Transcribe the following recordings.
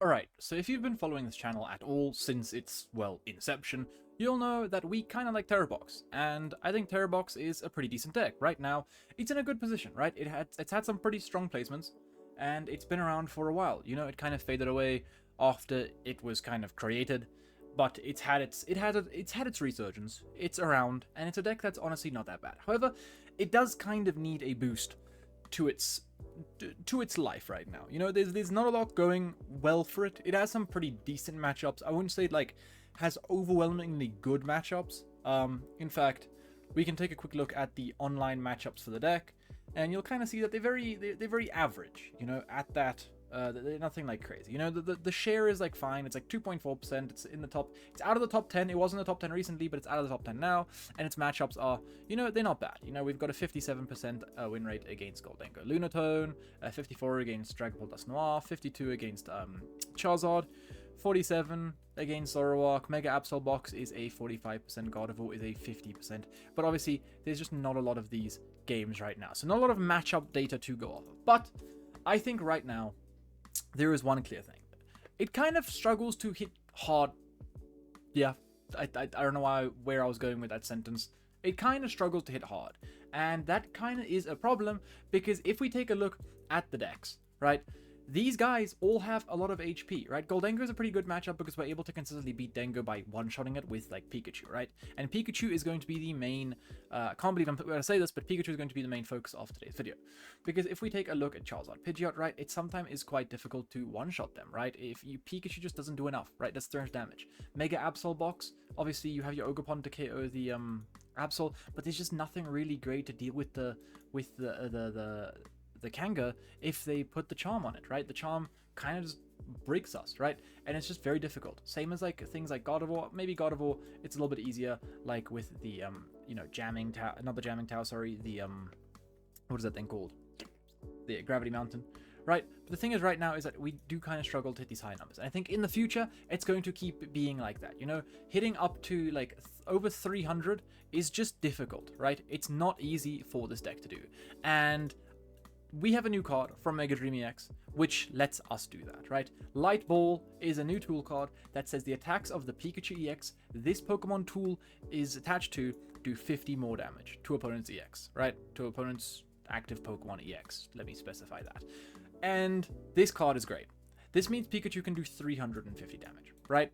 Alright, so if you've been following this channel at all since its, well, inception, you'll know that we kind of like Tera Box, and I think Tera Box is a pretty decent deck. Right now, it's in a good position, right? It's had some pretty strong placements, and it's been around for a while. You know, it kind of faded away after it was kind of created, but it's had its resurgence. It's around, and it's a deck that's honestly not that bad. However, it does kind of need a boost to its life right now. You know, there's not a lot going well for it. It has some pretty decent matchups. I wouldn't say it like has overwhelmingly good matchups. In fact, we can take a quick look at the online matchups for the deck, and you'll kind of see that they're very average. You know, at that. They're nothing like crazy. You know, the share is like fine. It's like 2.4%. It's in the top. It's out of the top 10. It was in the top 10 recently, but it's out of the top 10 now. And its matchups are, you know, they're not bad. You know, we've got a 57% win rate against Goldengo Lunatone, 54 against Dragapult Dusk Noir, 52 against Charizard, 47 against Zoroark. Mega Absol Box is a 45%. Gardevoir is a 50%. But obviously, there's just not a lot of these games right now. So not a lot of matchup data to go off of. But I think right now, there is one clear thing. It kind of struggles to hit hard. Yeah, I don't know where I was going with that sentence. It kind of struggles to hit hard. And that kind of is a problem because if we take a look at the decks, right? These guys all have a lot of HP, right? Goldengo is a pretty good matchup because we're able to consistently beat Dengo by one-shotting it with, like, Pikachu, right? And Pikachu is going to be the main... I can't believe I'm going to say this, but Pikachu is going to be the main focus of today's video. Because if we take a look at Charizard Pidgeot, right, it sometimes is quite difficult to one-shot them, right? Pikachu just doesn't do enough, right? That's 300 damage. Mega Absol Box, obviously you have your Ogerpon to KO the Absol, but there's just nothing really great to deal with the Kanga if they put the charm on it, right? The charm kind of just breaks us, right? And it's just very difficult. Same as like things like Gardevoir. Maybe Gardevoir, it's a little bit easier, like with the you know, jamming tower, not the jamming tower, sorry, the what is that thing called? The Gravity Mountain, right? But the thing is right now is that we do kind of struggle to hit these high numbers. And I think in the future, it's going to keep being like that. You know, hitting up to like over 300 is just difficult, right? It's not easy for this deck to do. And we have a new card from Mega Dream EX, which lets us do that, right? Light Ball is a new tool card that says the attacks of the Pikachu EX this Pokemon tool is attached to do 50 more damage to opponent's EX, right? To opponent's active Pokemon EX. Let me specify that. And this card is great. This means Pikachu can do 350 damage, right?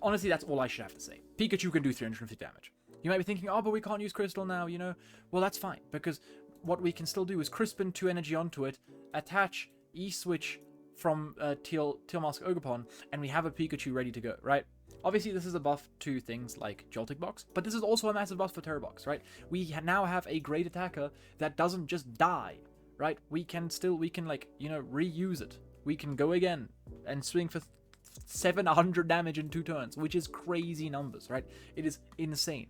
Honestly, that's all I should have to say. Pikachu can do 350 damage. You might be thinking, oh, but we can't use Crystal now, you know? Well, that's fine, because what we can still do is Crispin 2 energy onto it, attach E-Switch from Teal Mask Ogerpon, and we have a Pikachu ready to go, right? Obviously, this is a buff to things like Joltik Box, but this is also a massive buff for Tera Box, right? We now have a great attacker that doesn't just die, right? We can like, you know, reuse it. We can go again and swing for 700 damage in 2 turns, which is crazy numbers, right? It is insane.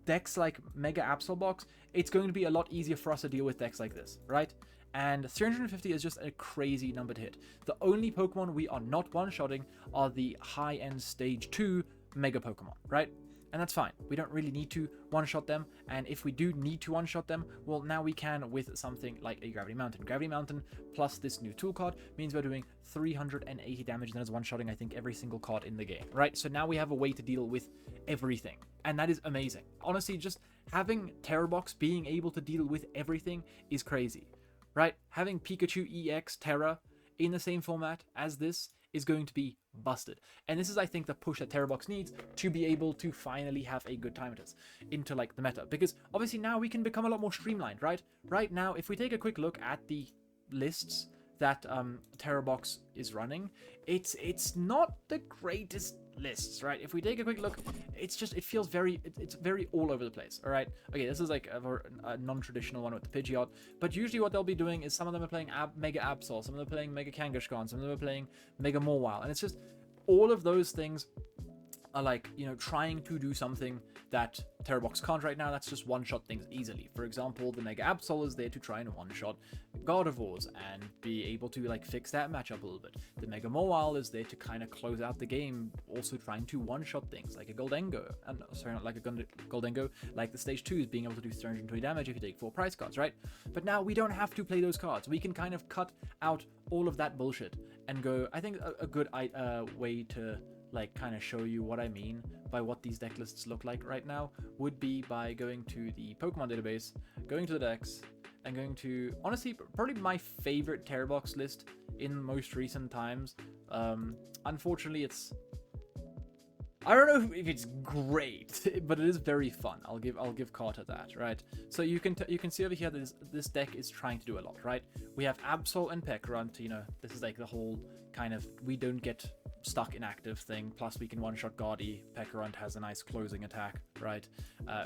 Decks like Mega Absol Box, it's going to be a lot easier for us to deal with decks like this, right? And 350 is just a crazy number to hit. The only Pokemon we are not one-shotting are the high-end Stage 2 Mega Pokemon, right? And that's fine. We don't really need to one-shot them, and if we do need to one-shot them, well, now we can with something like a Gravity Mountain. Gravity Mountain plus this new tool card means we're doing 380 damage, and that is one-shotting, I think, every single card in the game, right? So now we have a way to deal with everything, and that is amazing. Honestly, just having Tera Box being able to deal with everything is crazy, right? Having Pikachu EX Terra in the same format as this is going to be busted. And this is, I think, the push that Tera Box needs to be able to finally have a good time at us into like the meta. Because obviously now we can become a lot more streamlined, right? Right now, if we take a quick look at the lists that Tera Box is running, it's not the greatest lists, right? If we take a quick look, it's just, it feels very, it's very all over the place, all right? Okay, this is like a non-traditional one with the Pidgeot, but usually what they'll be doing is some of them are playing Mega Absol, some of them are playing Mega Kangaskhan, some of them are playing Mega Mawile, and it's just all of those things are like, you know, trying to do something that Tera Box can't right now. That's just one-shot things easily. For example, the Mega Absol is there to try and one-shot Gardevoirs and be able to like fix that matchup a little bit. The Mega Mawile is there to kind of close out the game, also trying to one-shot things like a Goldengo, and sorry, not like a Goldengo, like the Stage 2 is being able to do 320 damage if you take 4 prize cards, right? But now we don't have to play those cards. We can kind of cut out all of that bullshit and go. I think a good way to like kind of show you what I mean by what these deck lists look like right now would be by going to the Pokemon database, going to the decks, and going to, honestly, probably my favorite Tera Box list in most recent times. Unfortunately, I don't know if it's great, but it is very fun. I'll give Carter that, right? So you can see over here that this deck is trying to do a lot, right? We have Absol and Pekrunt. You know, this is like the whole kind of we don't get stuck inactive thing. Plus we can one-shot Gardy. Pekrunt has a nice closing attack, right?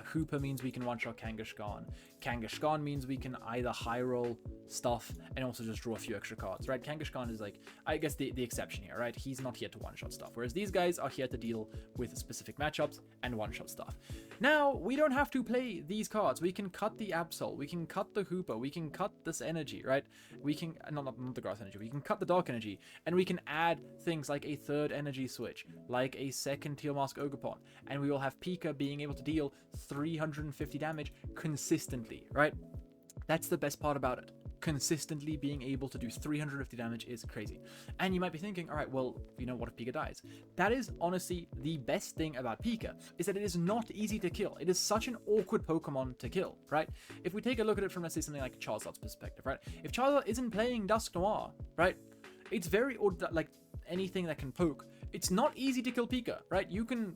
Hooper means we can one-shot Kangaskhan. Kangaskhan means we can either high roll stuff and also just draw a few extra cards, right? Kangaskhan is like, I guess the exception here, right? He's not here to one-shot stuff, whereas these guys are here to deal with specific matchups and one-shot stuff. Now, we don't have to play these cards. We can cut the Absol, we can cut the Hooper, we can cut this energy, right? We can, not the grass energy, we can cut the dark energy, and we can add things like a third energy switch, like a second Teal Mask Ogerpon, and we will have Pika being able to deal 350 damage consistently, right? That's the best part about it. Consistently being able to do 350 damage is crazy. And you might be thinking, all right, well, you know, what if Pika dies? That is honestly the best thing about Pika, is that it is not easy to kill. It is such an awkward Pokemon to kill, right? If we take a look at it from, let's say, something like Charizard's perspective, right? If Charizard isn't playing Dusk Noir, right? It's very, or like anything that can poke, it's not easy to kill Pika, right? You can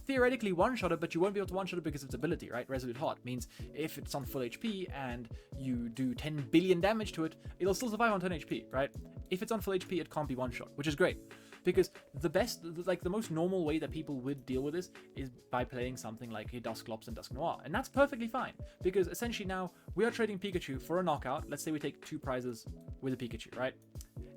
theoretically one-shot it, but you won't be able to one-shot it because of its ability, right? Resolute Heart means if it's on full HP and you do 10 billion damage to it, it'll still survive on 10 HP, right? If it's on full HP, it can't be one-shot, which is great. Because the best, like the most normal way that people would deal with this is by playing something like a Dusclops and Dusk Noir. And that's perfectly fine, because essentially now we are trading Pikachu for a knockout. Let's say we take 2 prizes with a Pikachu, right?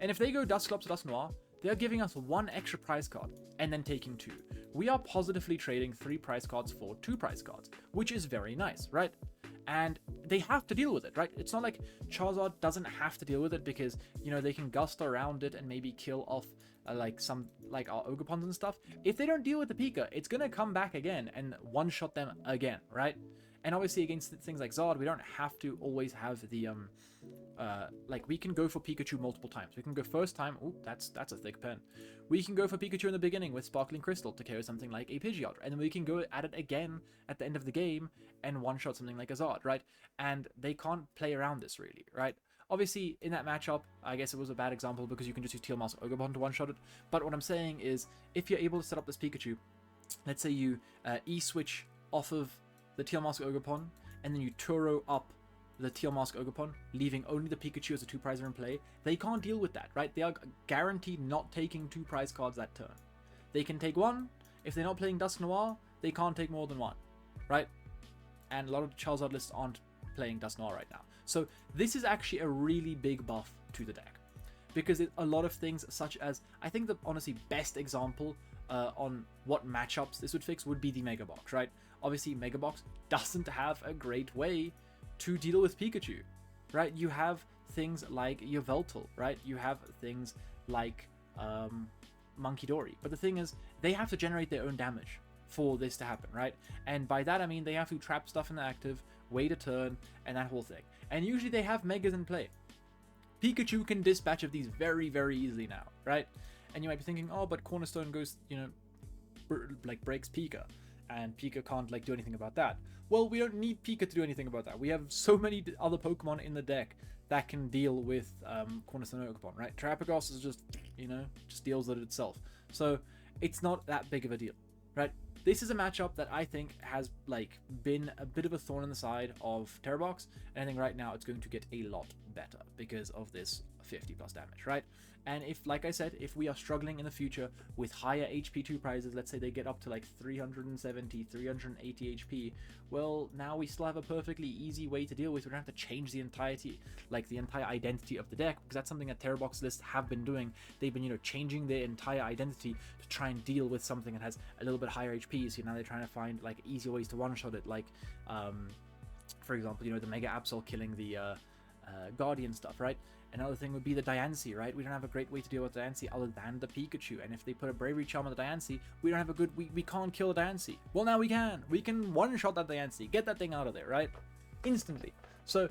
And if they go Dusclops or Dusk Noir, they're giving us 1 extra prize card and then taking 2. We are positively trading 3 prize cards for 2 prize cards, which is very nice, right? And they have to deal with it, right? It's not like Charizard doesn't have to deal with it because, you know, they can gust around it and maybe kill off like some, like our Ogerpons and stuff. If they don't deal with the Pika, it's going to come back again and one-shot them again, right? And obviously against things like Zard, we don't have to always have the, like we can go for Pikachu multiple times. We can go first time, ooh, that's a thick pen. We can go for Pikachu in the beginning with Sparkling Crystal to KO something like a Pidgeot, and then we can go at it again at the end of the game and one-shot something like a Zard, right? And they can't play around this really, right? Obviously, in that matchup, I guess it was a bad example because you can just use Teal Mask Ogerpon to one-shot it, but what I'm saying is, if you're able to set up this Pikachu, let's say you E-switch off of the Teal Mask Ogerpon, and then you Turo up the Teal Mask Ogerpon, leaving only the Pikachu as a 2-prizer in play, they can't deal with that, right? They are guaranteed not taking 2 prize cards that turn. They can take 1. If they're not playing Dusk Noir, they can't take more than 1, right? And a lot of Charizard lists aren't playing Dusk Noir right now. So this is actually a really big buff to the deck. Because a lot of things such as, I think the honestly best example on what matchups this would fix would be the Mega Box, right? Obviously, Mega Box doesn't have a great way to deal with Pikachu, right? You have things like your Yveltal, right? You have things like Monkey Dory. But the thing is, they have to generate their own damage for this to happen, right? And by that, I mean they have to trap stuff in the active, wait a turn, and that whole thing. And usually they have Megas in play. Pikachu can dispatch of these very, very easily now, right? And you might be thinking, oh, but Cornerstone goes, you know, like breaks Pika, and Pika can't like do anything about that. Well, we don't need Pika to do anything about that. We have so many other Pokemon in the deck that can deal with Cornerstone Ogerpon, right? Terrapagos is just, you know, just deals with it itself. So it's not that big of a deal, right? This is a matchup that I think has like been a bit of a thorn in the side of Tera Box, and I think right now it's going to get a lot better because of this 50 plus damage, right? And if, like I said, if we are struggling in the future with higher HP 2 prizes, let's say they get up to like 370, 380 HP, well, now we still have a perfectly easy way to deal with. We don't have to change the entirety, like the entire identity of the deck, because that's something that Tera Box lists have been doing. They've been, you know, changing their entire identity to try and deal with something that has a little bit higher HP. So now they're trying to find like easier ways to one-shot it, like, for example, you know, the Mega Absol killing the Guardian stuff, right? Another thing would be the Diancie, right? We don't have a great way to deal with Diancie other than the Pikachu. And if they put a Bravery Charm on the Diancie, we don't have a good... We can't kill the Diancie. Well, now we can. We can one-shot that Diancie. Get that thing out of there, right? Instantly. So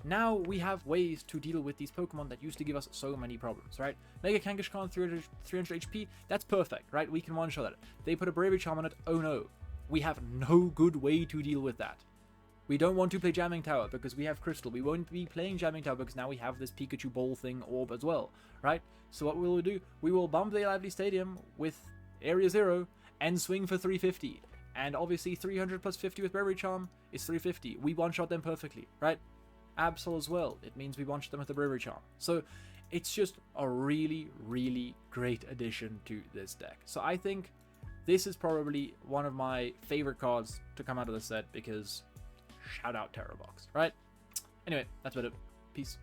now we have ways to deal with these Pokemon that used to give us so many problems, right? Mega Kangaskhan 300 HP, that's perfect, right? We can one-shot it. They put a Bravery Charm on it, oh no. We have no good way to deal with that. We don't want to play Jamming Tower because we have Crystal. We won't be playing Jamming Tower because now we have this Pikachu ball thing orb as well, right? So what will we do? We will bump the Lively Stadium with Area 0 and swing for 350. And obviously 300 plus 50 with Bravery Charm is 350. We one-shot them perfectly, right? Absol as well. It means we one-shot them with the Bravery Charm. So it's just a really, really great addition to this deck. So I think this is probably one of my favorite cards to come out of the set because shout out Tera Box, right? Anyway, that's about it. Peace.